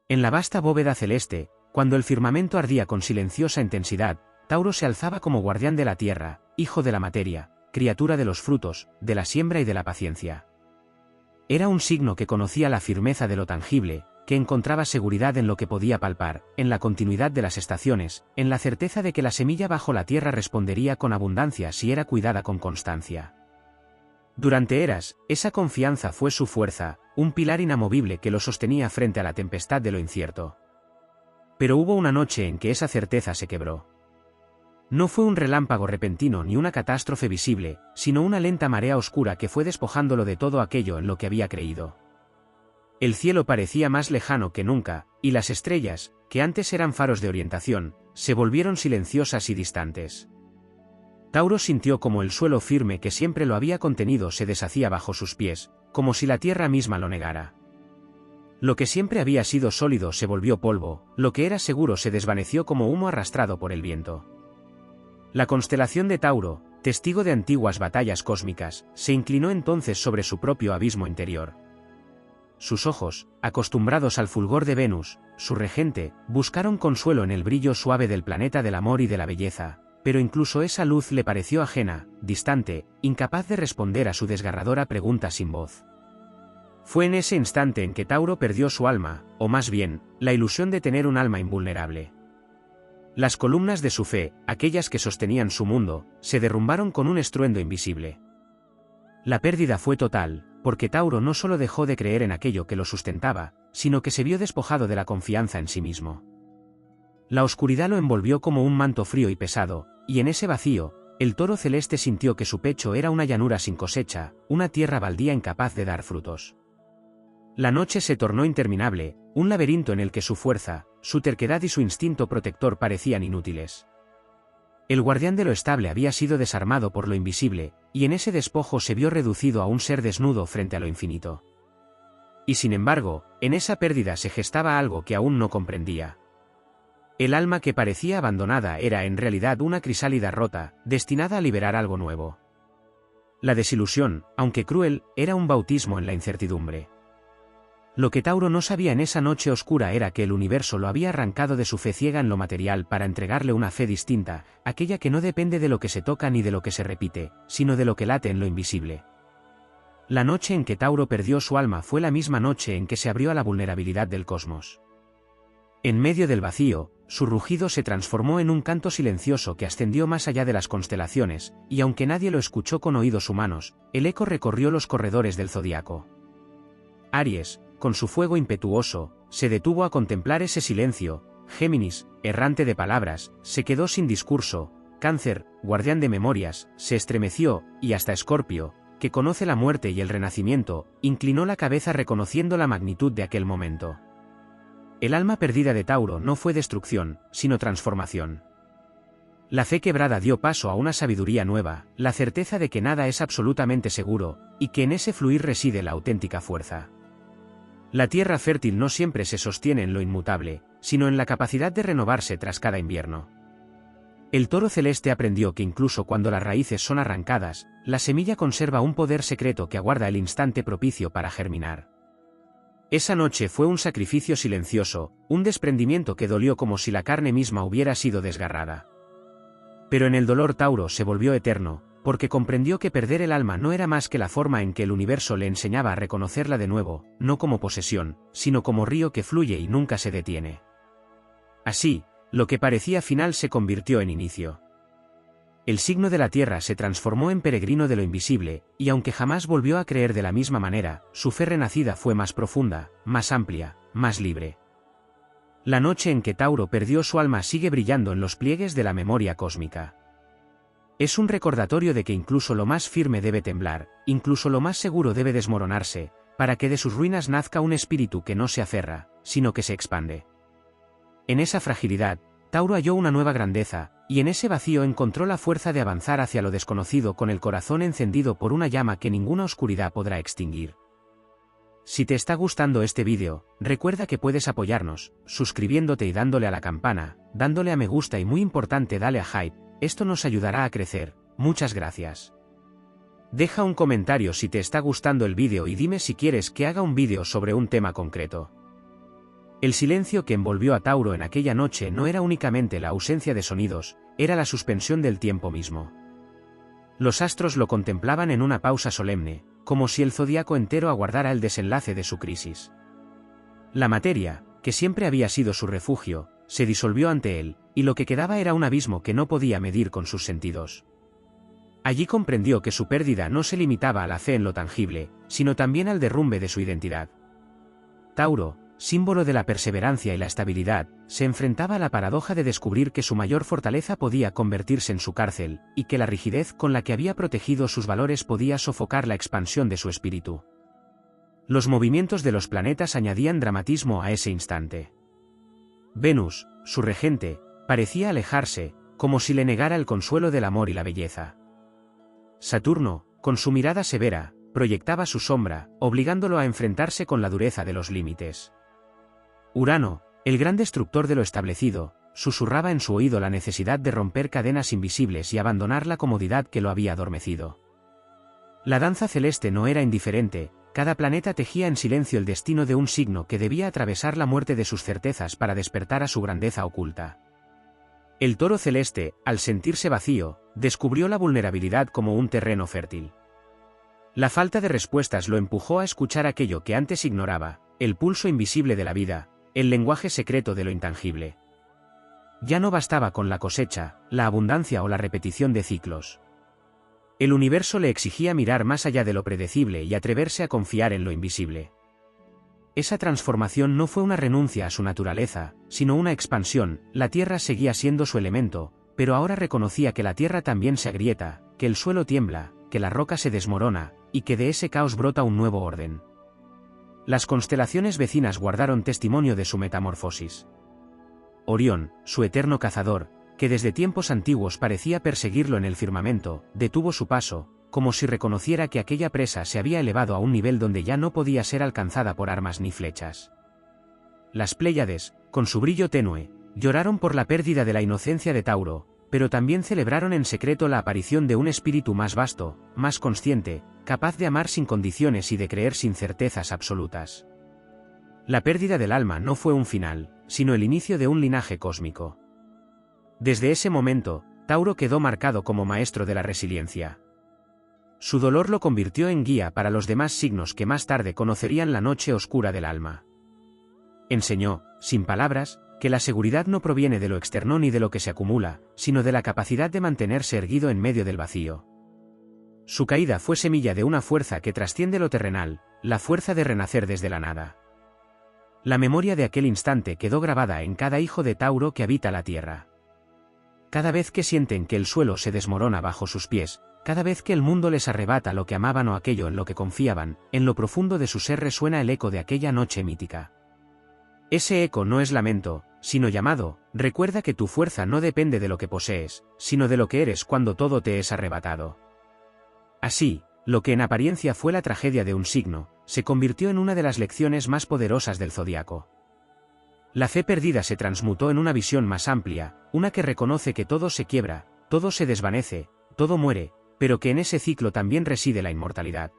En la vasta bóveda celeste, cuando el firmamento ardía con silenciosa intensidad, Tauro se alzaba como guardián de la tierra, hijo de la materia, criatura de los frutos, de la siembra y de la paciencia. Era un signo que conocía la firmeza de lo tangible, que encontraba seguridad en lo que podía palpar, en la continuidad de las estaciones, en la certeza de que la semilla bajo la tierra respondería con abundancia si era cuidada con constancia. Durante eras, esa confianza fue su fuerza, un pilar inamovible que lo sostenía frente a la tempestad de lo incierto. Pero hubo una noche en que esa certeza se quebró. No fue un relámpago repentino ni una catástrofe visible, sino una lenta marea oscura que fue despojándolo de todo aquello en lo que había creído. El cielo parecía más lejano que nunca, y las estrellas, que antes eran faros de orientación, se volvieron silenciosas y distantes. Tauro sintió como el suelo firme que siempre lo había contenido se deshacía bajo sus pies, como si la tierra misma lo negara. Lo que siempre había sido sólido se volvió polvo, lo que era seguro se desvaneció como humo arrastrado por el viento. La constelación de Tauro, testigo de antiguas batallas cósmicas, se inclinó entonces sobre su propio abismo interior. Sus ojos, acostumbrados al fulgor de Venus, su regente, buscaron consuelo en el brillo suave del planeta del amor y de la belleza, pero incluso esa luz le pareció ajena, distante, incapaz de responder a su desgarradora pregunta sin voz. Fue en ese instante en que Tauro perdió su alma, o más bien, la ilusión de tener un alma invulnerable. Las columnas de su fe, aquellas que sostenían su mundo, se derrumbaron con un estruendo invisible. La pérdida fue total, porque Tauro no solo dejó de creer en aquello que lo sustentaba, sino que se vio despojado de la confianza en sí mismo. La oscuridad lo envolvió como un manto frío y pesado, y en ese vacío, el toro celeste sintió que su pecho era una llanura sin cosecha, una tierra baldía incapaz de dar frutos. La noche se tornó interminable, un laberinto en el que su fuerza, su terquedad y su instinto protector parecían inútiles. El guardián de lo estable había sido desarmado por lo invisible, y en ese despojo se vio reducido a un ser desnudo frente a lo infinito. Y sin embargo, en esa pérdida se gestaba algo que aún no comprendía. El alma que parecía abandonada era en realidad una crisálida rota, destinada a liberar algo nuevo. La desilusión, aunque cruel, era un bautismo en la incertidumbre. Lo que Tauro no sabía en esa noche oscura era que el universo lo había arrancado de su fe ciega en lo material para entregarle una fe distinta, aquella que no depende de lo que se toca ni de lo que se repite, sino de lo que late en lo invisible. La noche en que Tauro perdió su alma fue la misma noche en que se abrió a la vulnerabilidad del cosmos. En medio del vacío, su rugido se transformó en un canto silencioso que ascendió más allá de las constelaciones, y aunque nadie lo escuchó con oídos humanos, el eco recorrió los corredores del zodiaco. Aries, con su fuego impetuoso, se detuvo a contemplar ese silencio. Géminis, errante de palabras, se quedó sin discurso. Cáncer, guardián de memorias, se estremeció, y hasta Escorpio, que conoce la muerte y el renacimiento, inclinó la cabeza reconociendo la magnitud de aquel momento. El alma perdida de Tauro no fue destrucción, sino transformación. La fe quebrada dio paso a una sabiduría nueva, la certeza de que nada es absolutamente seguro, y que en ese fluir reside la auténtica fuerza. La tierra fértil no siempre se sostiene en lo inmutable, sino en la capacidad de renovarse tras cada invierno. El toro celeste aprendió que incluso cuando las raíces son arrancadas, la semilla conserva un poder secreto que aguarda el instante propicio para germinar. Esa noche fue un sacrificio silencioso, un desprendimiento que dolió como si la carne misma hubiera sido desgarrada. Pero en el dolor Tauro se volvió eterno, porque comprendió que perder el alma no era más que la forma en que el universo le enseñaba a reconocerla de nuevo, no como posesión, sino como río que fluye y nunca se detiene. Así, lo que parecía final se convirtió en inicio. El signo de la tierra se transformó en peregrino de lo invisible, y aunque jamás volvió a creer de la misma manera, su fe renacida fue más profunda, más amplia, más libre. La noche en que Tauro perdió su alma sigue brillando en los pliegues de la memoria cósmica. Es un recordatorio de que incluso lo más firme debe temblar, incluso lo más seguro debe desmoronarse, para que de sus ruinas nazca un espíritu que no se aferra, sino que se expande. En esa fragilidad, Tauro halló una nueva grandeza, y en ese vacío encontró la fuerza de avanzar hacia lo desconocido con el corazón encendido por una llama que ninguna oscuridad podrá extinguir. Si te está gustando este vídeo, recuerda que puedes apoyarnos, suscribiéndote y dándole a la campana, dándole a me gusta y muy importante dale a hype, esto nos ayudará a crecer, muchas gracias. Deja un comentario si te está gustando el vídeo y dime si quieres que haga un vídeo sobre un tema concreto. El silencio que envolvió a Tauro en aquella noche no era únicamente la ausencia de sonidos, era la suspensión del tiempo mismo. Los astros lo contemplaban en una pausa solemne, como si el zodiaco entero aguardara el desenlace de su crisis. La materia, que siempre había sido su refugio, se disolvió ante él, y lo que quedaba era un abismo que no podía medir con sus sentidos. Allí comprendió que su pérdida no se limitaba a la fe en lo tangible, sino también al derrumbe de su identidad. Tauro, símbolo de la perseverancia y la estabilidad, se enfrentaba a la paradoja de descubrir que su mayor fortaleza podía convertirse en su cárcel, y que la rigidez con la que había protegido sus valores podía sofocar la expansión de su espíritu. Los movimientos de los planetas añadían dramatismo a ese instante. Venus, su regente, parecía alejarse, como si le negara el consuelo del amor y la belleza. Saturno, con su mirada severa, proyectaba su sombra, obligándolo a enfrentarse con la dureza de los límites. Urano, el gran destructor de lo establecido, susurraba en su oído la necesidad de romper cadenas invisibles y abandonar la comodidad que lo había adormecido. La danza celeste no era indiferente, cada planeta tejía en silencio el destino de un signo que debía atravesar la muerte de sus certezas para despertar a su grandeza oculta. El toro celeste, al sentirse vacío, descubrió la vulnerabilidad como un terreno fértil. La falta de respuestas lo empujó a escuchar aquello que antes ignoraba, el pulso invisible de la vida, el lenguaje secreto de lo intangible. Ya no bastaba con la cosecha, la abundancia o la repetición de ciclos. El universo le exigía mirar más allá de lo predecible y atreverse a confiar en lo invisible. Esa transformación no fue una renuncia a su naturaleza, sino una expansión. La tierra seguía siendo su elemento, pero ahora reconocía que la tierra también se agrieta, que el suelo tiembla, que la roca se desmorona, y que de ese caos brota un nuevo orden. Las constelaciones vecinas guardaron testimonio de su metamorfosis. Orión, su eterno cazador, que desde tiempos antiguos parecía perseguirlo en el firmamento, detuvo su paso, como si reconociera que aquella presa se había elevado a un nivel donde ya no podía ser alcanzada por armas ni flechas. Las Pléyades, con su brillo tenue, lloraron por la pérdida de la inocencia de Tauro, pero también celebraron en secreto la aparición de un espíritu más vasto, más consciente, capaz de amar sin condiciones y de creer sin certezas absolutas. La pérdida del alma no fue un final, sino el inicio de un linaje cósmico. Desde ese momento, Tauro quedó marcado como maestro de la resiliencia. Su dolor lo convirtió en guía para los demás signos que más tarde conocerían la noche oscura del alma. Enseñó, sin palabras, que la seguridad no proviene de lo externo ni de lo que se acumula, sino de la capacidad de mantenerse erguido en medio del vacío. Su caída fue semilla de una fuerza que trasciende lo terrenal, la fuerza de renacer desde la nada. La memoria de aquel instante quedó grabada en cada hijo de Tauro que habita la tierra. Cada vez que sienten que el suelo se desmorona bajo sus pies, cada vez que el mundo les arrebata lo que amaban o aquello en lo que confiaban, en lo profundo de su ser resuena el eco de aquella noche mítica. Ese eco no es lamento, sino llamado. Recuerda que tu fuerza no depende de lo que posees, sino de lo que eres cuando todo te es arrebatado. Así, lo que en apariencia fue la tragedia de un signo, se convirtió en una de las lecciones más poderosas del zodiaco. La fe perdida se transmutó en una visión más amplia, una que reconoce que todo se quiebra, todo se desvanece, todo muere, pero que en ese ciclo también reside la inmortalidad.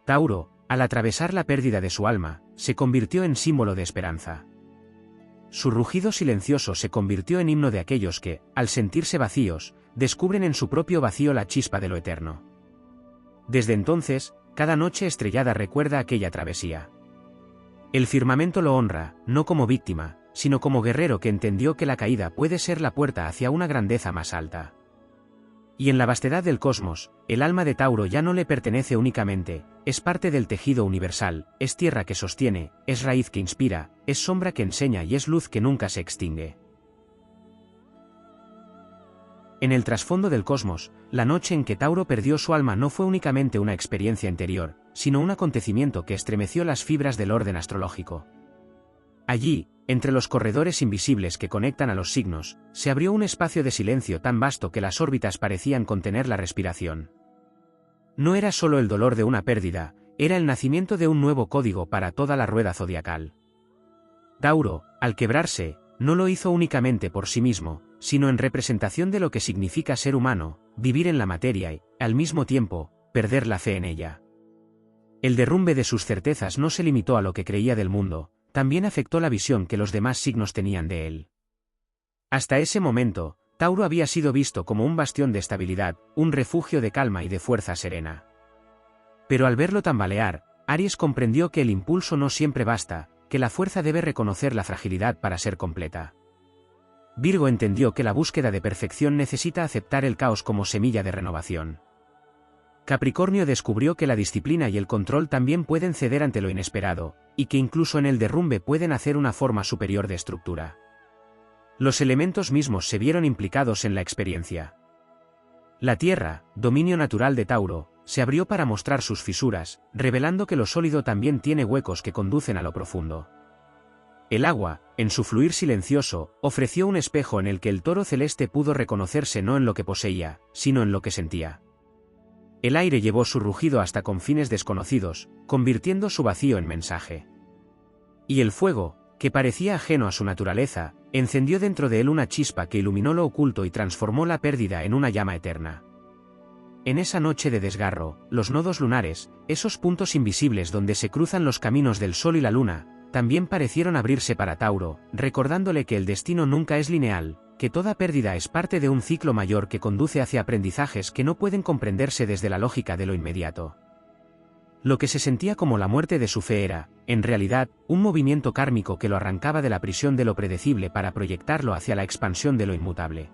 Tauro, al atravesar la pérdida de su alma, se convirtió en símbolo de esperanza. Su rugido silencioso se convirtió en himno de aquellos que, al sentirse vacíos, descubren en su propio vacío la chispa de lo eterno. Desde entonces, cada noche estrellada recuerda aquella travesía. El firmamento lo honra, no como víctima, sino como guerrero que entendió que la caída puede ser la puerta hacia una grandeza más alta. Y en la vastedad del cosmos, el alma de Tauro ya no le pertenece únicamente, es parte del tejido universal, es tierra que sostiene, es raíz que inspira, es sombra que enseña y es luz que nunca se extingue. En el trasfondo del cosmos, la noche en que Tauro perdió su alma no fue únicamente una experiencia interior, sino un acontecimiento que estremeció las fibras del orden astrológico. Allí, entre los corredores invisibles que conectan a los signos, se abrió un espacio de silencio tan vasto que las órbitas parecían contener la respiración. No era solo el dolor de una pérdida, era el nacimiento de un nuevo código para toda la rueda zodiacal. Tauro, al quebrarse, no lo hizo únicamente por sí mismo, sino en representación de lo que significa ser humano, vivir en la materia y, al mismo tiempo, perder la fe en ella. El derrumbe de sus certezas no se limitó a lo que creía del mundo, también afectó la visión que los demás signos tenían de él. Hasta ese momento, Tauro había sido visto como un bastión de estabilidad, un refugio de calma y de fuerza serena. Pero al verlo tambalear, Aries comprendió que el impulso no siempre basta, que la fuerza debe reconocer la fragilidad para ser completa. Virgo entendió que la búsqueda de perfección necesita aceptar el caos como semilla de renovación. Capricornio descubrió que la disciplina y el control también pueden ceder ante lo inesperado, y que incluso en el derrumbe pueden hacer una forma superior de estructura. Los elementos mismos se vieron implicados en la experiencia. La tierra, dominio natural de Tauro, se abrió para mostrar sus fisuras, revelando que lo sólido también tiene huecos que conducen a lo profundo. El agua, en su fluir silencioso, ofreció un espejo en el que el toro celeste pudo reconocerse no en lo que poseía, sino en lo que sentía. El aire llevó su rugido hasta confines desconocidos, convirtiendo su vacío en mensaje. Y el fuego, que parecía ajeno a su naturaleza, encendió dentro de él una chispa que iluminó lo oculto y transformó la pérdida en una llama eterna. En esa noche de desgarro, los nodos lunares, esos puntos invisibles donde se cruzan los caminos del sol y la luna, también parecieron abrirse para Tauro, recordándole que el destino nunca es lineal, que toda pérdida es parte de un ciclo mayor que conduce hacia aprendizajes que no pueden comprenderse desde la lógica de lo inmediato. Lo que se sentía como la muerte de su fe era, en realidad, un movimiento kármico que lo arrancaba de la prisión de lo predecible para proyectarlo hacia la expansión de lo inmutable.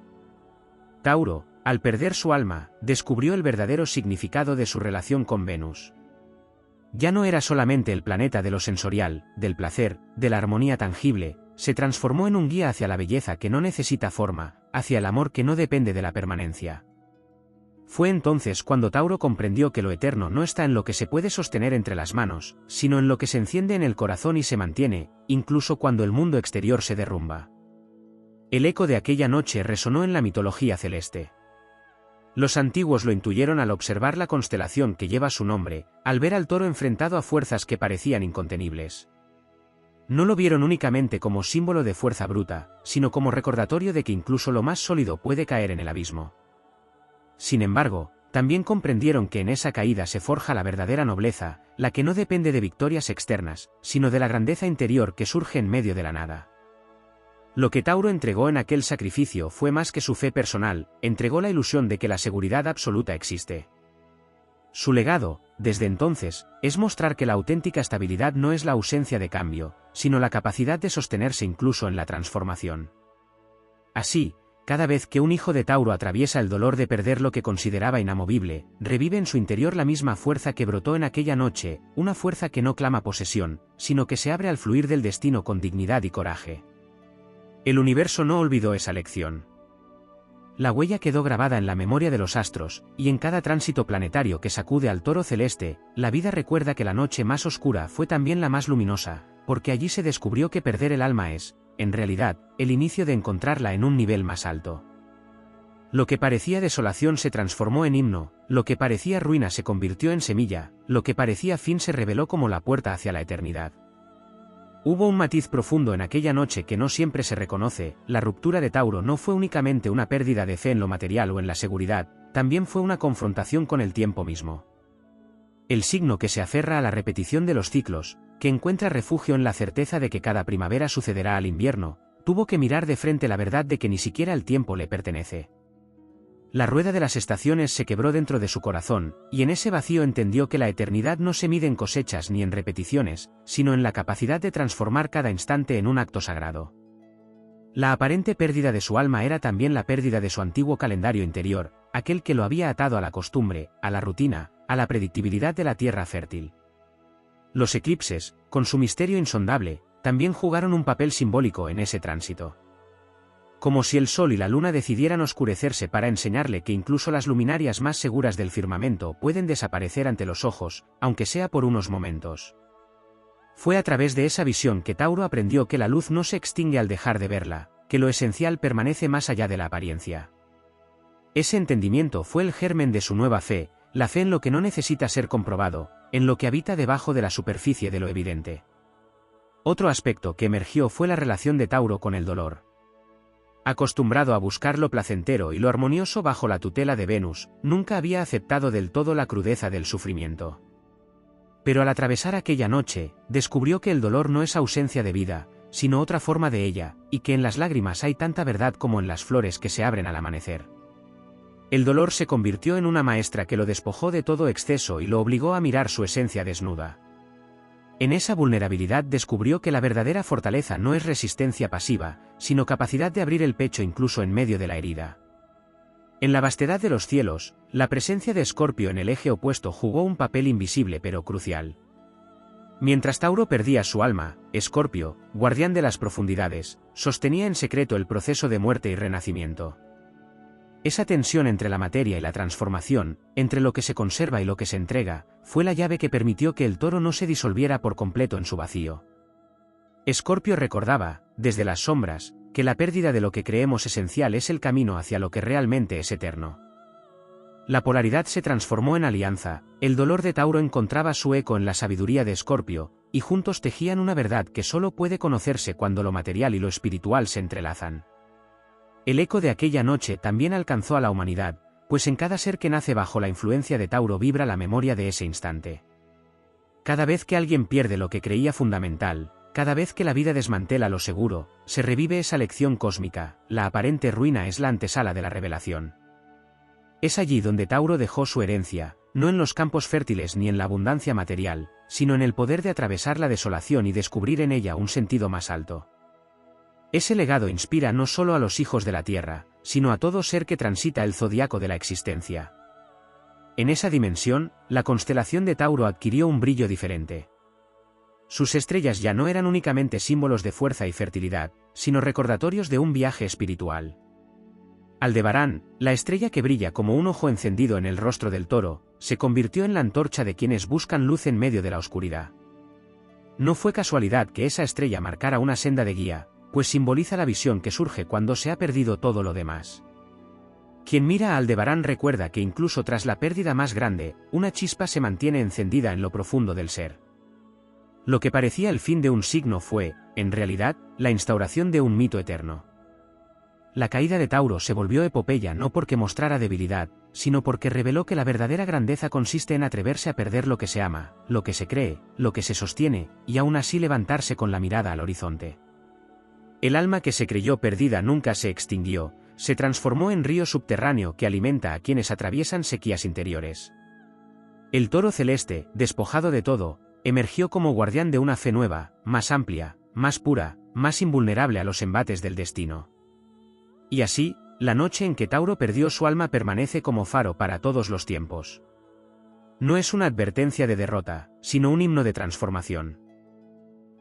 Tauro, al perder su alma, descubrió el verdadero significado de su relación con Venus. Ya no era solamente el planeta de lo sensorial, del placer, de la armonía tangible, se transformó en un guía hacia la belleza que no necesita forma, hacia el amor que no depende de la permanencia. Fue entonces cuando Tauro comprendió que lo eterno no está en lo que se puede sostener entre las manos, sino en lo que se enciende en el corazón y se mantiene, incluso cuando el mundo exterior se derrumba. El eco de aquella noche resonó en la mitología celeste. Los antiguos lo intuyeron al observar la constelación que lleva su nombre, al ver al toro enfrentado a fuerzas que parecían incontenibles. No lo vieron únicamente como símbolo de fuerza bruta, sino como recordatorio de que incluso lo más sólido puede caer en el abismo. Sin embargo, también comprendieron que en esa caída se forja la verdadera nobleza, la que no depende de victorias externas, sino de la grandeza interior que surge en medio de la nada. Lo que Tauro entregó en aquel sacrificio fue más que su fe personal, entregó la ilusión de que la seguridad absoluta existe. Su legado, desde entonces, es mostrar que la auténtica estabilidad no es la ausencia de cambio, sino la capacidad de sostenerse incluso en la transformación. Así, cada vez que un hijo de Tauro atraviesa el dolor de perder lo que consideraba inamovible, revive en su interior la misma fuerza que brotó en aquella noche, una fuerza que no clama posesión, sino que se abre al fluir del destino con dignidad y coraje. El universo no olvidó esa lección. La huella quedó grabada en la memoria de los astros, y en cada tránsito planetario que sacude al toro celeste, la vida recuerda que la noche más oscura fue también la más luminosa, porque allí se descubrió que perder el alma es, en realidad, el inicio de encontrarla en un nivel más alto. Lo que parecía desolación se transformó en himno, lo que parecía ruina se convirtió en semilla, lo que parecía fin se reveló como la puerta hacia la eternidad. Hubo un matiz profundo en aquella noche que no siempre se reconoce: la ruptura de Tauro no fue únicamente una pérdida de fe en lo material o en la seguridad, también fue una confrontación con el tiempo mismo. El signo que se aferra a la repetición de los ciclos, que encuentra refugio en la certeza de que cada primavera sucederá al invierno, tuvo que mirar de frente la verdad de que ni siquiera el tiempo le pertenece. La rueda de las estaciones se quebró dentro de su corazón, y en ese vacío entendió que la eternidad no se mide en cosechas ni en repeticiones, sino en la capacidad de transformar cada instante en un acto sagrado. La aparente pérdida de su alma era también la pérdida de su antiguo calendario interior, aquel que lo había atado a la costumbre, a la rutina, a la predictibilidad de la tierra fértil. Los eclipses, con su misterio insondable, también jugaron un papel simbólico en ese tránsito. Como si el sol y la luna decidieran oscurecerse para enseñarle que incluso las luminarias más seguras del firmamento pueden desaparecer ante los ojos, aunque sea por unos momentos. Fue a través de esa visión que Tauro aprendió que la luz no se extingue al dejar de verla, que lo esencial permanece más allá de la apariencia. Ese entendimiento fue el germen de su nueva fe, la fe en lo que no necesita ser comprobado, en lo que habita debajo de la superficie de lo evidente. Otro aspecto que emergió fue la relación de Tauro con el dolor. Acostumbrado a buscar lo placentero y lo armonioso bajo la tutela de Venus, nunca había aceptado del todo la crudeza del sufrimiento. Pero al atravesar aquella noche, descubrió que el dolor no es ausencia de vida, sino otra forma de ella, y que en las lágrimas hay tanta verdad como en las flores que se abren al amanecer. El dolor se convirtió en una maestra que lo despojó de todo exceso y lo obligó a mirar su esencia desnuda. En esa vulnerabilidad descubrió que la verdadera fortaleza no es resistencia pasiva, sino capacidad de abrir el pecho incluso en medio de la herida. En la vastedad de los cielos, la presencia de Escorpio en el eje opuesto jugó un papel invisible pero crucial. Mientras Tauro perdía su alma, Escorpio, guardián de las profundidades, sostenía en secreto el proceso de muerte y renacimiento. Esa tensión entre la materia y la transformación, entre lo que se conserva y lo que se entrega, fue la llave que permitió que el toro no se disolviera por completo en su vacío. Escorpio recordaba, desde las sombras, que la pérdida de lo que creemos esencial es el camino hacia lo que realmente es eterno. La polaridad se transformó en alianza, el dolor de Tauro encontraba su eco en la sabiduría de Escorpio, y juntos tejían una verdad que solo puede conocerse cuando lo material y lo espiritual se entrelazan. El eco de aquella noche también alcanzó a la humanidad, pues en cada ser que nace bajo la influencia de Tauro vibra la memoria de ese instante. Cada vez que alguien pierde lo que creía fundamental, cada vez que la vida desmantela lo seguro, se revive esa lección cósmica, la aparente ruina es la antesala de la revelación. Es allí donde Tauro dejó su herencia, no en los campos fértiles ni en la abundancia material, sino en el poder de atravesar la desolación y descubrir en ella un sentido más alto. Ese legado inspira no solo a los hijos de la Tierra, sino a todo ser que transita el zodiaco de la existencia. En esa dimensión, la constelación de Tauro adquirió un brillo diferente. Sus estrellas ya no eran únicamente símbolos de fuerza y fertilidad, sino recordatorios de un viaje espiritual. Aldebarán, la estrella que brilla como un ojo encendido en el rostro del toro, se convirtió en la antorcha de quienes buscan luz en medio de la oscuridad. No fue casualidad que esa estrella marcara una senda de guía, pues simboliza la visión que surge cuando se ha perdido todo lo demás. Quien mira a Aldebarán recuerda que incluso tras la pérdida más grande, una chispa se mantiene encendida en lo profundo del ser. Lo que parecía el fin de un signo fue, en realidad, la instauración de un mito eterno. La caída de Tauro se volvió epopeya no porque mostrara debilidad, sino porque reveló que la verdadera grandeza consiste en atreverse a perder lo que se ama, lo que se cree, lo que se sostiene, y aún así levantarse con la mirada al horizonte. El alma que se creyó perdida nunca se extinguió, se transformó en río subterráneo que alimenta a quienes atraviesan sequías interiores. El toro celeste, despojado de todo, emergió como guardián de una fe nueva, más amplia, más pura, más invulnerable a los embates del destino. Y así, la noche en que Tauro perdió su alma permanece como faro para todos los tiempos. No es una advertencia de derrota, sino un himno de transformación.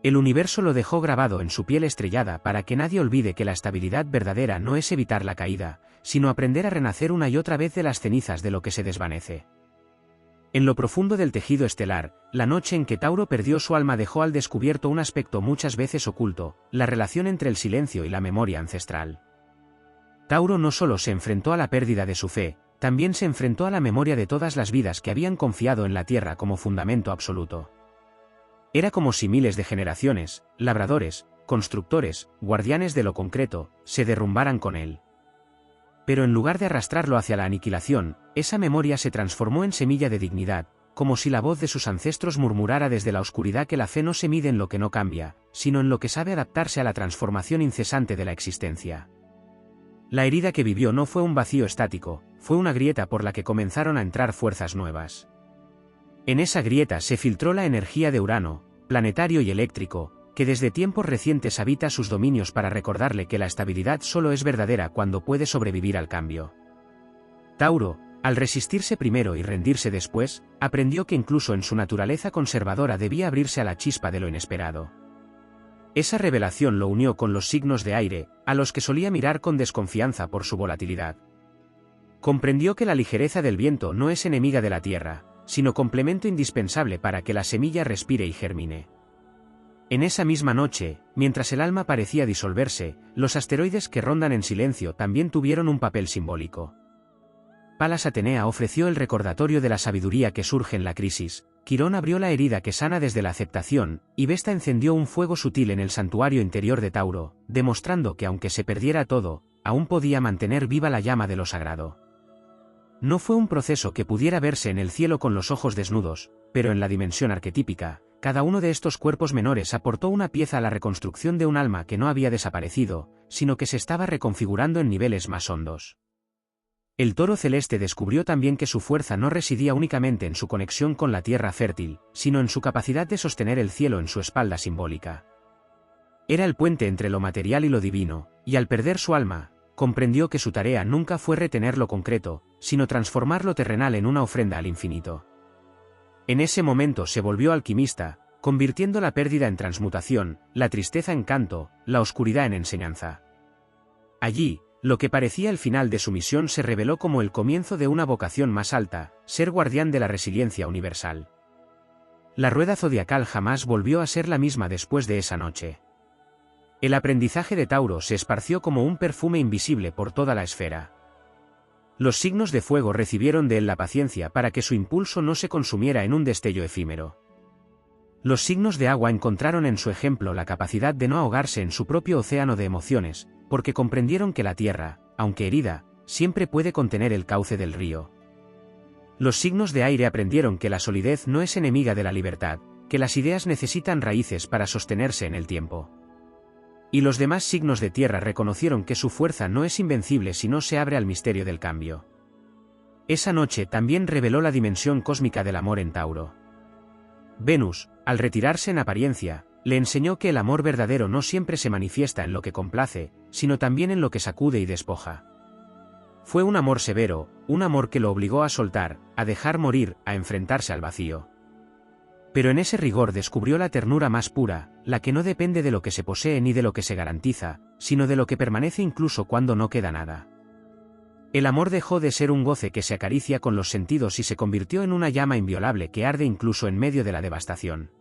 El universo lo dejó grabado en su piel estrellada para que nadie olvide que la estabilidad verdadera no es evitar la caída, sino aprender a renacer una y otra vez de las cenizas de lo que se desvanece. En lo profundo del tejido estelar, la noche en que Tauro perdió su alma dejó al descubierto un aspecto muchas veces oculto, la relación entre el silencio y la memoria ancestral. Tauro no solo se enfrentó a la pérdida de su fe, también se enfrentó a la memoria de todas las vidas que habían confiado en la tierra como fundamento absoluto. Era como si miles de generaciones, labradores, constructores, guardianes de lo concreto, se derrumbaran con él. Pero en lugar de arrastrarlo hacia la aniquilación, esa memoria se transformó en semilla de dignidad, como si la voz de sus ancestros murmurara desde la oscuridad que la fe no se mide en lo que no cambia, sino en lo que sabe adaptarse a la transformación incesante de la existencia. La herida que vivió no fue un vacío estático, fue una grieta por la que comenzaron a entrar fuerzas nuevas. En esa grieta se filtró la energía de Urano, planetario y eléctrico, que desde tiempos recientes habita sus dominios para recordarle que la estabilidad solo es verdadera cuando puede sobrevivir al cambio. Tauro, al resistirse primero y rendirse después, aprendió que incluso en su naturaleza conservadora debía abrirse a la chispa de lo inesperado. Esa revelación lo unió con los signos de aire, a los que solía mirar con desconfianza por su volatilidad. Comprendió que la ligereza del viento no es enemiga de la tierra, sino complemento indispensable para que la semilla respire y germine. En esa misma noche, mientras el alma parecía disolverse, los asteroides que rondan en silencio también tuvieron un papel simbólico. Palas Atenea ofreció el recordatorio de la sabiduría que surge en la crisis, Quirón abrió la herida que sana desde la aceptación, y Vesta encendió un fuego sutil en el santuario interior de Tauro, demostrando que aunque se perdiera todo, aún podía mantener viva la llama de lo sagrado. No fue un proceso que pudiera verse en el cielo con los ojos desnudos, pero en la dimensión arquetípica, cada uno de estos cuerpos menores aportó una pieza a la reconstrucción de un alma que no había desaparecido, sino que se estaba reconfigurando en niveles más hondos. El toro celeste descubrió también que su fuerza no residía únicamente en su conexión con la tierra fértil, sino en su capacidad de sostener el cielo en su espalda simbólica. Era el puente entre lo material y lo divino, y al perder su alma, comprendió que su tarea nunca fue retener lo concreto, sino transformar lo terrenal en una ofrenda al infinito. En ese momento se volvió alquimista, convirtiendo la pérdida en transmutación, la tristeza en canto, la oscuridad en enseñanza. Allí, lo que parecía el final de su misión se reveló como el comienzo de una vocación más alta, ser guardián de la resiliencia universal. La rueda zodiacal jamás volvió a ser la misma después de esa noche. El aprendizaje de Tauro se esparció como un perfume invisible por toda la esfera. Los signos de fuego recibieron de él la paciencia para que su impulso no se consumiera en un destello efímero. Los signos de agua encontraron en su ejemplo la capacidad de no ahogarse en su propio océano de emociones, porque comprendieron que la tierra, aunque herida, siempre puede contener el cauce del río. Los signos de aire aprendieron que la solidez no es enemiga de la libertad, que las ideas necesitan raíces para sostenerse en el tiempo. Y los demás signos de tierra reconocieron que su fuerza no es invencible si no se abre al misterio del cambio. Esa noche también reveló la dimensión cósmica del amor en Tauro. Venus, al retirarse en apariencia, le enseñó que el amor verdadero no siempre se manifiesta en lo que complace, sino también en lo que sacude y despoja. Fue un amor severo, un amor que lo obligó a soltar, a dejar morir, a enfrentarse al vacío. Pero en ese rigor descubrió la ternura más pura, la que no depende de lo que se posee ni de lo que se garantiza, sino de lo que permanece incluso cuando no queda nada. El amor dejó de ser un goce que se acaricia con los sentidos y se convirtió en una llama inviolable que arde incluso en medio de la devastación.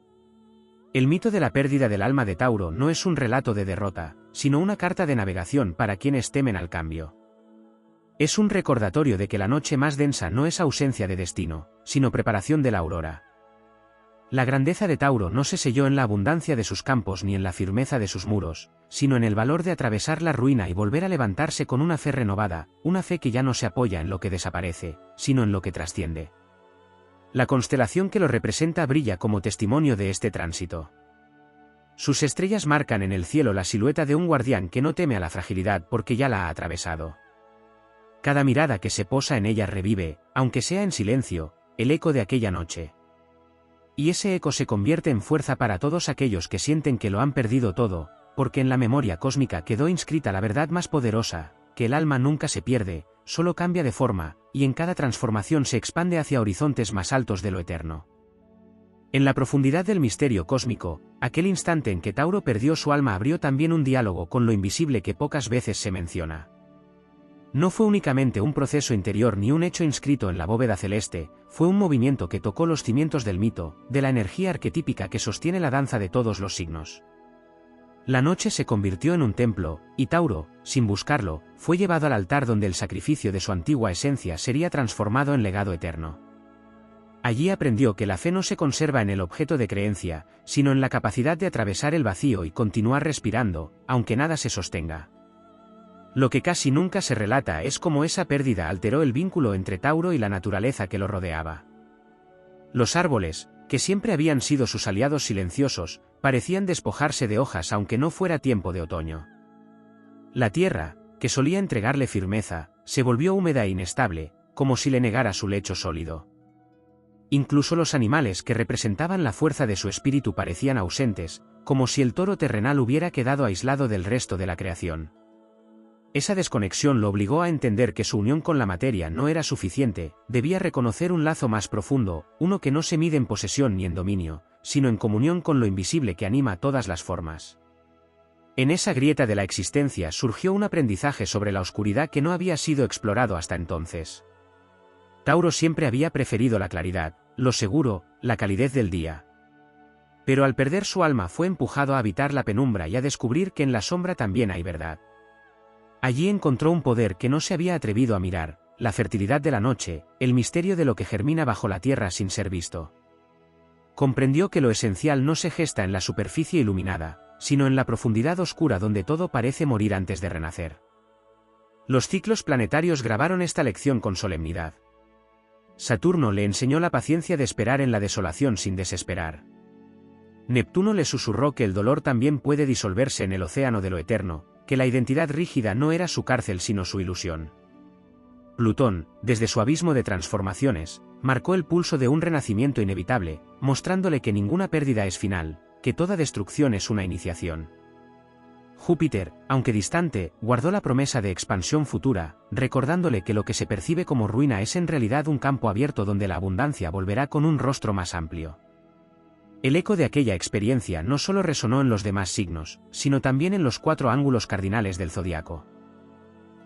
El mito de la pérdida del alma de Tauro no es un relato de derrota, sino una carta de navegación para quienes temen al cambio. Es un recordatorio de que la noche más densa no es ausencia de destino, sino preparación de la aurora. La grandeza de Tauro no se selló en la abundancia de sus campos ni en la firmeza de sus muros, sino en el valor de atravesar la ruina y volver a levantarse con una fe renovada, una fe que ya no se apoya en lo que desaparece, sino en lo que trasciende. La constelación que lo representa brilla como testimonio de este tránsito. Sus estrellas marcan en el cielo la silueta de un guardián que no teme a la fragilidad porque ya la ha atravesado. Cada mirada que se posa en ella revive, aunque sea en silencio, el eco de aquella noche. Y ese eco se convierte en fuerza para todos aquellos que sienten que lo han perdido todo, porque en la memoria cósmica quedó inscrita la verdad más poderosa, que el alma nunca se pierde, solo cambia de forma, y en cada transformación se expande hacia horizontes más altos de lo eterno. En la profundidad del misterio cósmico, aquel instante en que Tauro perdió su alma abrió también un diálogo con lo invisible que pocas veces se menciona. No fue únicamente un proceso interior ni un hecho inscrito en la bóveda celeste, fue un movimiento que tocó los cimientos del mito, de la energía arquetípica que sostiene la danza de todos los signos. La noche se convirtió en un templo, y Tauro, sin buscarlo, fue llevado al altar donde el sacrificio de su antigua esencia sería transformado en legado eterno. Allí aprendió que la fe no se conserva en el objeto de creencia, sino en la capacidad de atravesar el vacío y continuar respirando, aunque nada se sostenga. Lo que casi nunca se relata es cómo esa pérdida alteró el vínculo entre Tauro y la naturaleza que lo rodeaba. Los árboles, que siempre habían sido sus aliados silenciosos, parecían despojarse de hojas aunque no fuera tiempo de otoño. La tierra, que solía entregarle firmeza, se volvió húmeda e inestable, como si le negara su lecho sólido. Incluso los animales que representaban la fuerza de su espíritu parecían ausentes, como si el toro terrenal hubiera quedado aislado del resto de la creación. Esa desconexión lo obligó a entender que su unión con la materia no era suficiente, debía reconocer un lazo más profundo, uno que no se mide en posesión ni en dominio, sino en comunión con lo invisible que anima todas las formas. En esa grieta de la existencia surgió un aprendizaje sobre la oscuridad que no había sido explorado hasta entonces. Tauro siempre había preferido la claridad, lo seguro, la calidez del día. Pero al perder su alma fue empujado a habitar la penumbra y a descubrir que en la sombra también hay verdad. Allí encontró un poder que no se había atrevido a mirar, la fertilidad de la noche, el misterio de lo que germina bajo la tierra sin ser visto. Comprendió que lo esencial no se gesta en la superficie iluminada, sino en la profundidad oscura donde todo parece morir antes de renacer. Los ciclos planetarios grabaron esta lección con solemnidad. Saturno le enseñó la paciencia de esperar en la desolación sin desesperar. Neptuno le susurró que el dolor también puede disolverse en el océano de lo eterno, que la identidad rígida no era su cárcel sino su ilusión. Plutón, desde su abismo de transformaciones, marcó el pulso de un renacimiento inevitable, mostrándole que ninguna pérdida es final, que toda destrucción es una iniciación. Júpiter, aunque distante, guardó la promesa de expansión futura, recordándole que lo que se percibe como ruina es en realidad un campo abierto donde la abundancia volverá con un rostro más amplio. El eco de aquella experiencia no solo resonó en los demás signos, sino también en los 4 ángulos cardinales del zodiaco.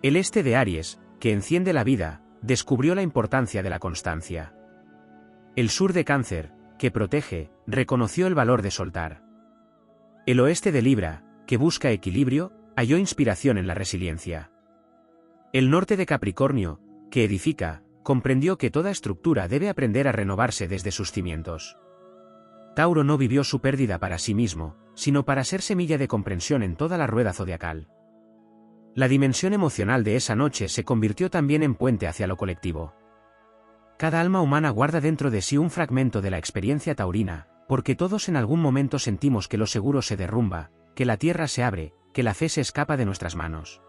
El este de Aries, que enciende la vida, descubrió la importancia de la constancia. El sur de Cáncer, que protege, reconoció el valor de soltar. El oeste de Libra, que busca equilibrio, halló inspiración en la resiliencia. El norte de Capricornio, que edifica, comprendió que toda estructura debe aprender a renovarse desde sus cimientos. Tauro no vivió su pérdida para sí mismo, sino para ser semilla de comprensión en toda la rueda zodiacal. La dimensión emocional de esa noche se convirtió también en puente hacia lo colectivo. Cada alma humana guarda dentro de sí un fragmento de la experiencia taurina, porque todos en algún momento sentimos que lo seguro se derrumba, que la tierra se abre, que la fe se escapa de nuestras manos.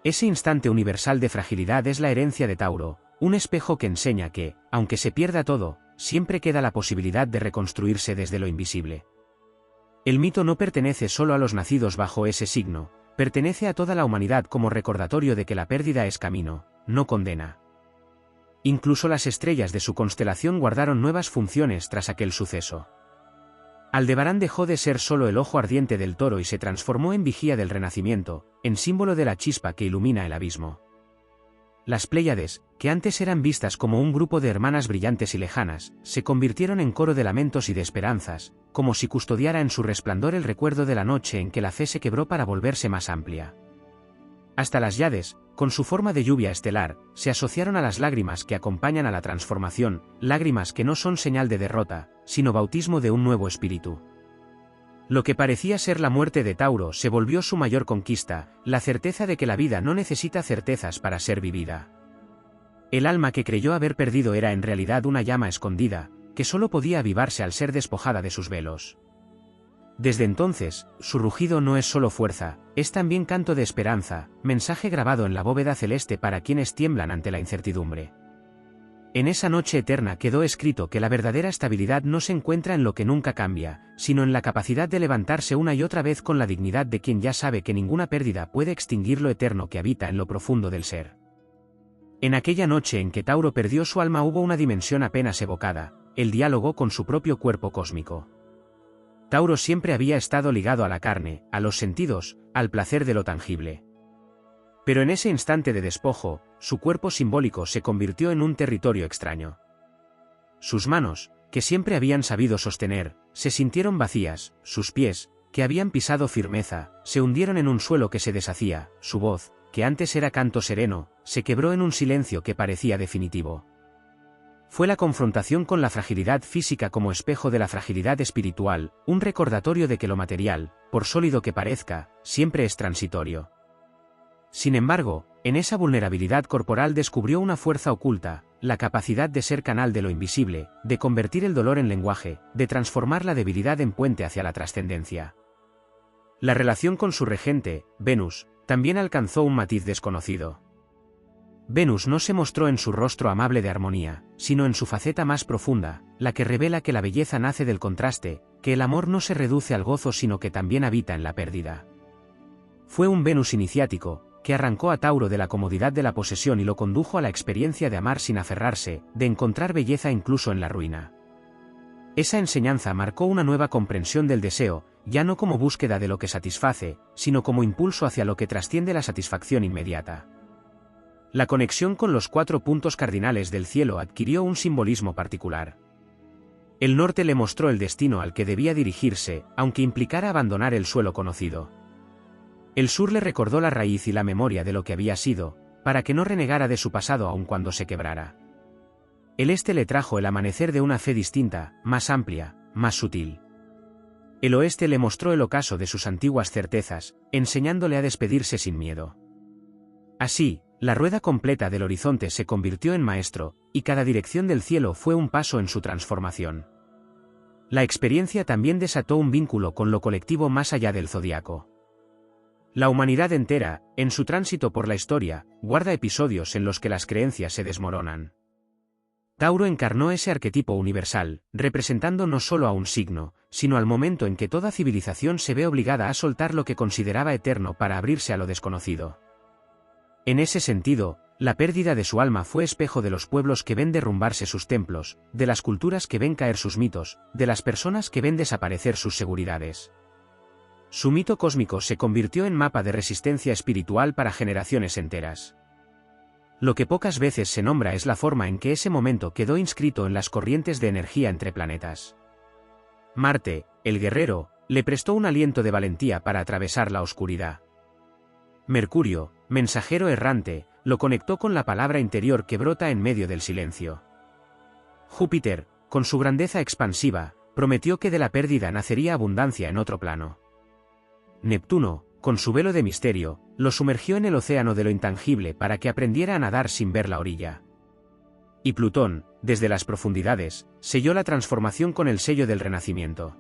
Ese instante universal de fragilidad es la herencia de Tauro, un espejo que enseña que, aunque se pierda todo, siempre queda la posibilidad de reconstruirse desde lo invisible. El mito no pertenece solo a los nacidos bajo ese signo, pertenece a toda la humanidad como recordatorio de que la pérdida es camino, no condena. Incluso las estrellas de su constelación guardaron nuevas funciones tras aquel suceso. Aldebarán dejó de ser solo el ojo ardiente del toro y se transformó en vigía del renacimiento, en símbolo de la chispa que ilumina el abismo. Las Pléyades, que antes eran vistas como un grupo de hermanas brillantes y lejanas, se convirtieron en coro de lamentos y de esperanzas, como si custodiara en su resplandor el recuerdo de la noche en que la fe se quebró para volverse más amplia. Hasta las Yades, con su forma de lluvia estelar, se asociaron a las lágrimas que acompañan a la transformación, lágrimas que no son señal de derrota, sino bautismo de un nuevo espíritu. Lo que parecía ser la muerte de Tauro se volvió su mayor conquista, la certeza de que la vida no necesita certezas para ser vivida. El alma que creyó haber perdido era en realidad una llama escondida, que solo podía avivarse al ser despojada de sus velos. Desde entonces, su rugido no es solo fuerza, es también canto de esperanza, mensaje grabado en la bóveda celeste para quienes tiemblan ante la incertidumbre. En esa noche eterna quedó escrito que la verdadera estabilidad no se encuentra en lo que nunca cambia, sino en la capacidad de levantarse una y otra vez con la dignidad de quien ya sabe que ninguna pérdida puede extinguir lo eterno que habita en lo profundo del ser. En aquella noche en que Tauro perdió su alma hubo una dimensión apenas evocada, el diálogo con su propio cuerpo cósmico. Tauro siempre había estado ligado a la carne, a los sentidos, al placer de lo tangible. Pero en ese instante de despojo, su cuerpo simbólico se convirtió en un territorio extraño. Sus manos, que siempre habían sabido sostener, se sintieron vacías, sus pies, que habían pisado firmeza, se hundieron en un suelo que se deshacía, su voz, que antes era canto sereno, se quebró en un silencio que parecía definitivo. Fue la confrontación con la fragilidad física como espejo de la fragilidad espiritual, un recordatorio de que lo material, por sólido que parezca, siempre es transitorio. Sin embargo, en esa vulnerabilidad corporal descubrió una fuerza oculta, la capacidad de ser canal de lo invisible, de convertir el dolor en lenguaje, de transformar la debilidad en puente hacia la trascendencia. La relación con su regente, Venus, también alcanzó un matiz desconocido. Venus no se mostró en su rostro amable de armonía, sino en su faceta más profunda, la que revela que la belleza nace del contraste, que el amor no se reduce al gozo sino que también habita en la pérdida. Fue un Venus iniciático, que arrancó a Tauro de la comodidad de la posesión y lo condujo a la experiencia de amar sin aferrarse, de encontrar belleza incluso en la ruina. Esa enseñanza marcó una nueva comprensión del deseo, ya no como búsqueda de lo que satisface, sino como impulso hacia lo que trasciende la satisfacción inmediata. La conexión con los 4 puntos cardinales del cielo adquirió un simbolismo particular. El norte le mostró el destino al que debía dirigirse, aunque implicara abandonar el suelo conocido. El sur le recordó la raíz y la memoria de lo que había sido, para que no renegara de su pasado aun cuando se quebrara. El este le trajo el amanecer de una fe distinta, más amplia, más sutil. El oeste le mostró el ocaso de sus antiguas certezas, enseñándole a despedirse sin miedo. Así, la rueda completa del horizonte se convirtió en maestro, y cada dirección del cielo fue un paso en su transformación. La experiencia también desató un vínculo con lo colectivo más allá del zodiaco. La humanidad entera, en su tránsito por la historia, guarda episodios en los que las creencias se desmoronan. Tauro encarnó ese arquetipo universal, representando no solo a un signo, sino al momento en que toda civilización se ve obligada a soltar lo que consideraba eterno para abrirse a lo desconocido. En ese sentido, la pérdida de su alma fue espejo de los pueblos que ven derrumbarse sus templos, de las culturas que ven caer sus mitos, de las personas que ven desaparecer sus seguridades. Su mito cósmico se convirtió en mapa de resistencia espiritual para generaciones enteras. Lo que pocas veces se nombra es la forma en que ese momento quedó inscrito en las corrientes de energía entre planetas. Marte, el guerrero, le prestó un aliento de valentía para atravesar la oscuridad. Mercurio, mensajero errante, lo conectó con la palabra interior que brota en medio del silencio. Júpiter, con su grandeza expansiva, prometió que de la pérdida nacería abundancia en otro plano. Neptuno, con su velo de misterio, lo sumergió en el océano de lo intangible para que aprendiera a nadar sin ver la orilla. Y Plutón, desde las profundidades, selló la transformación con el sello del renacimiento.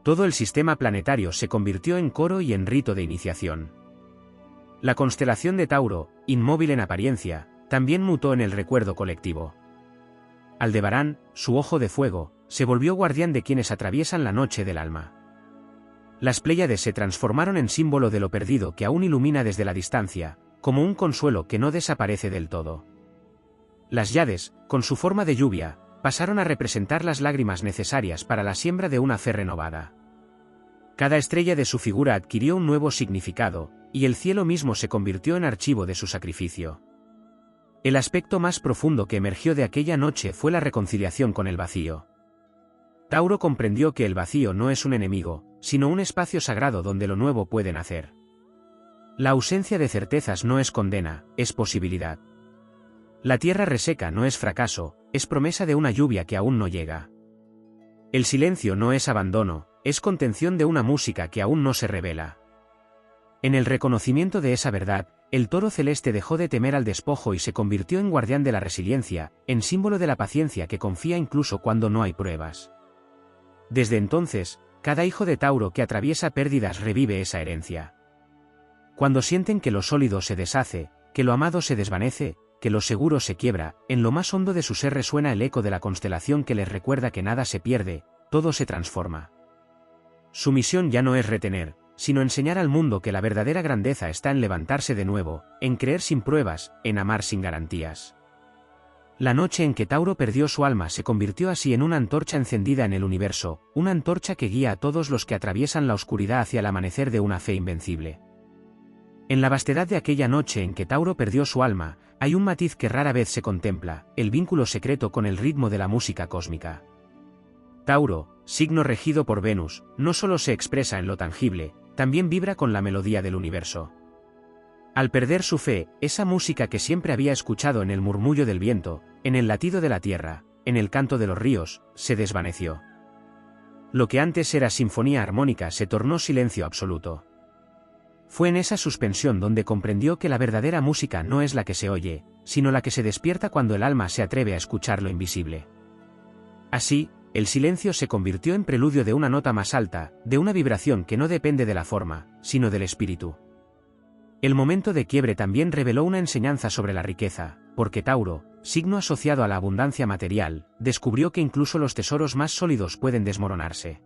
Todo el sistema planetario se convirtió en coro y en rito de iniciación. La constelación de Tauro, inmóvil en apariencia, también mutó en el recuerdo colectivo. Aldebarán, su ojo de fuego, se volvió guardián de quienes atraviesan la noche del alma. Las Pléyades se transformaron en símbolo de lo perdido que aún ilumina desde la distancia, como un consuelo que no desaparece del todo. Las Yades, con su forma de lluvia, pasaron a representar las lágrimas necesarias para la siembra de una fe renovada. Cada estrella de su figura adquirió un nuevo significado, y el cielo mismo se convirtió en archivo de su sacrificio. El aspecto más profundo que emergió de aquella noche fue la reconciliación con el vacío. Tauro comprendió que el vacío no es un enemigo, sino un espacio sagrado donde lo nuevo puede nacer. La ausencia de certezas no es condena, es posibilidad. La tierra reseca no es fracaso, es promesa de una lluvia que aún no llega. El silencio no es abandono, es contención de una música que aún no se revela. En el reconocimiento de esa verdad, el toro celeste dejó de temer al despojo y se convirtió en guardián de la resiliencia, en símbolo de la paciencia que confía incluso cuando no hay pruebas. Desde entonces, cada hijo de Tauro que atraviesa pérdidas revive esa herencia. Cuando sienten que lo sólido se deshace, que lo amado se desvanece, que lo seguro se quiebra, en lo más hondo de su ser resuena el eco de la constelación que les recuerda que nada se pierde, todo se transforma. Su misión ya no es retener, sino enseñar al mundo que la verdadera grandeza está en levantarse de nuevo, en creer sin pruebas, en amar sin garantías. La noche en que Tauro perdió su alma se convirtió así en una antorcha encendida en el universo, una antorcha que guía a todos los que atraviesan la oscuridad hacia el amanecer de una fe invencible. En la vastedad de aquella noche en que Tauro perdió su alma, hay un matiz que rara vez se contempla, el vínculo secreto con el ritmo de la música cósmica. Tauro, signo regido por Venus, no solo se expresa en lo tangible, también vibra con la melodía del universo. Al perder su fe, esa música que siempre había escuchado en el murmullo del viento, en el latido de la tierra, en el canto de los ríos, se desvaneció. Lo que antes era sinfonía armónica se tornó silencio absoluto. Fue en esa suspensión donde comprendió que la verdadera música no es la que se oye, sino la que se despierta cuando el alma se atreve a escuchar lo invisible. Así, el silencio se convirtió en preludio de una nota más alta, de una vibración que no depende de la forma, sino del espíritu. El momento de quiebre también reveló una enseñanza sobre la riqueza, porque Tauro, signo asociado a la abundancia material, descubrió que incluso los tesoros más sólidos pueden desmoronarse.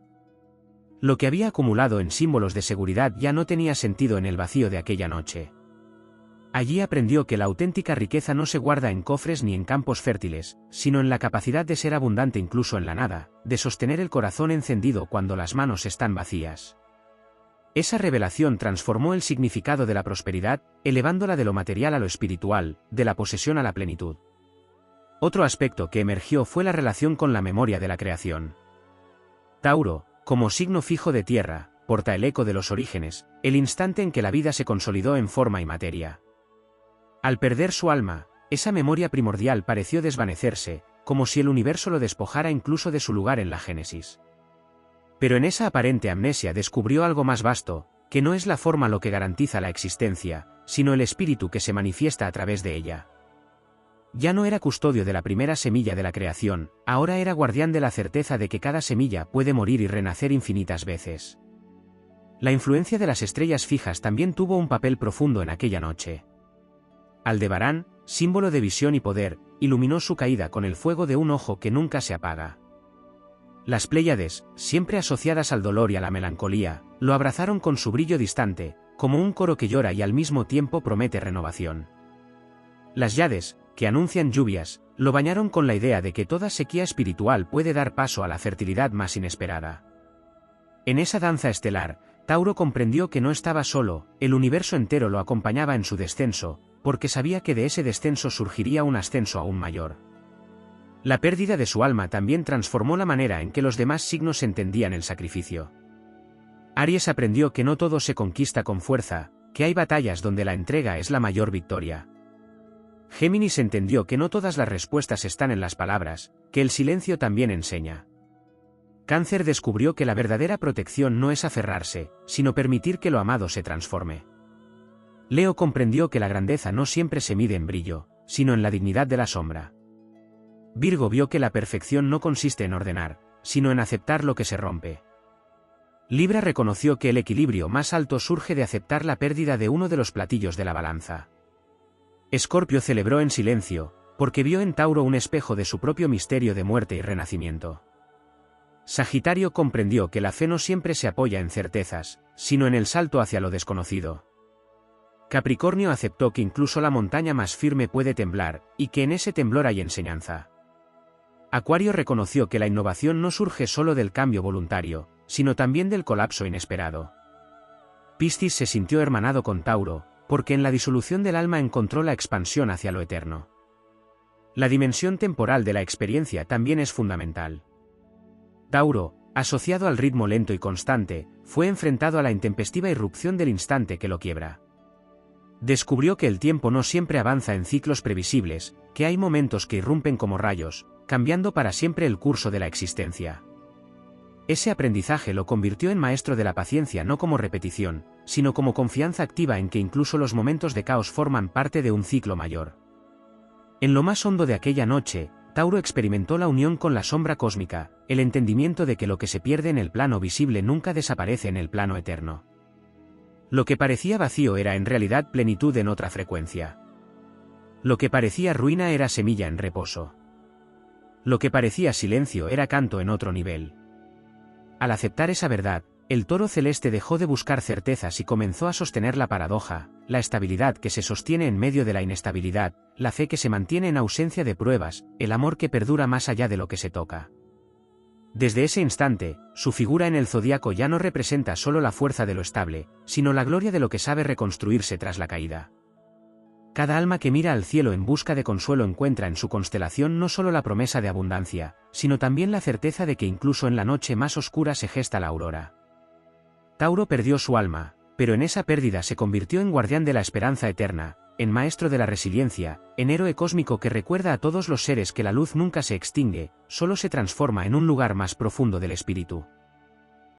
Lo que había acumulado en símbolos de seguridad ya no tenía sentido en el vacío de aquella noche. Allí aprendió que la auténtica riqueza no se guarda en cofres ni en campos fértiles, sino en la capacidad de ser abundante incluso en la nada, de sostener el corazón encendido cuando las manos están vacías. Esa revelación transformó el significado de la prosperidad, elevándola de lo material a lo espiritual, de la posesión a la plenitud. Otro aspecto que emergió fue la relación con la memoria de la creación. Tauro, como signo fijo de tierra, porta el eco de los orígenes, el instante en que la vida se consolidó en forma y materia. Al perder su alma, esa memoria primordial pareció desvanecerse, como si el universo lo despojara incluso de su lugar en la Génesis. Pero en esa aparente amnesia descubrió algo más vasto, que no es la forma lo que garantiza la existencia, sino el espíritu que se manifiesta a través de ella. ya no era custodio de la primera semilla de la creación, ahora era guardián de la certeza de que cada semilla puede morir y renacer infinitas veces. La influencia de las estrellas fijas también tuvo un papel profundo en aquella noche. Aldebarán, símbolo de visión y poder, iluminó su caída con el fuego de un ojo que nunca se apaga. Las Pléyades, siempre asociadas al dolor y a la melancolía, lo abrazaron con su brillo distante, como un coro que llora y al mismo tiempo promete renovación. Las Yades, que anuncian lluvias, lo bañaron con la idea de que toda sequía espiritual puede dar paso a la fertilidad más inesperada. En esa danza estelar, Tauro comprendió que no estaba solo, el universo entero lo acompañaba en su descenso, porque sabía que de ese descenso surgiría un ascenso aún mayor. La pérdida de su alma también transformó la manera en que los demás signos entendían el sacrificio. Aries aprendió que no todo se conquista con fuerza, que hay batallas donde la entrega es la mayor victoria. Géminis entendió que no todas las respuestas están en las palabras, que el silencio también enseña. Cáncer descubrió que la verdadera protección no es aferrarse, sino permitir que lo amado se transforme. Leo comprendió que la grandeza no siempre se mide en brillo, sino en la dignidad de la sombra. Virgo vio que la perfección no consiste en ordenar, sino en aceptar lo que se rompe. Libra reconoció que el equilibrio más alto surge de aceptar la pérdida de uno de los platillos de la balanza. Escorpio celebró en silencio, porque vio en Tauro un espejo de su propio misterio de muerte y renacimiento. Sagitario comprendió que la fe no siempre se apoya en certezas, sino en el salto hacia lo desconocido. Capricornio aceptó que incluso la montaña más firme puede temblar, y que en ese temblor hay enseñanza. Acuario reconoció que la innovación no surge solo del cambio voluntario, sino también del colapso inesperado. Piscis se sintió hermanado con Tauro, porque en la disolución del alma encontró la expansión hacia lo eterno. La dimensión temporal de la experiencia también es fundamental. Tauro, asociado al ritmo lento y constante, fue enfrentado a la intempestiva irrupción del instante que lo quiebra. Descubrió que el tiempo no siempre avanza en ciclos previsibles, que hay momentos que irrumpen como rayos, cambiando para siempre el curso de la existencia. Ese aprendizaje lo convirtió en maestro de la paciencia no como repetición, sino como confianza activa en que incluso los momentos de caos forman parte de un ciclo mayor. En lo más hondo de aquella noche, Tauro experimentó la unión con la sombra cósmica, el entendimiento de que lo que se pierde en el plano visible nunca desaparece en el plano eterno. Lo que parecía vacío era en realidad plenitud en otra frecuencia. Lo que parecía ruina era semilla en reposo. Lo que parecía silencio era canto en otro nivel. Al aceptar esa verdad, el toro celeste dejó de buscar certezas y comenzó a sostener la paradoja, la estabilidad que se sostiene en medio de la inestabilidad, la fe que se mantiene en ausencia de pruebas, el amor que perdura más allá de lo que se toca. Desde ese instante, su figura en el zodiaco ya no representa solo la fuerza de lo estable, sino la gloria de lo que sabe reconstruirse tras la caída. Cada alma que mira al cielo en busca de consuelo encuentra en su constelación no solo la promesa de abundancia, sino también la certeza de que incluso en la noche más oscura se gesta la aurora. Tauro perdió su alma, pero en esa pérdida se convirtió en guardián de la esperanza eterna, en maestro de la resiliencia, en héroe cósmico que recuerda a todos los seres que la luz nunca se extingue, solo se transforma en un lugar más profundo del espíritu.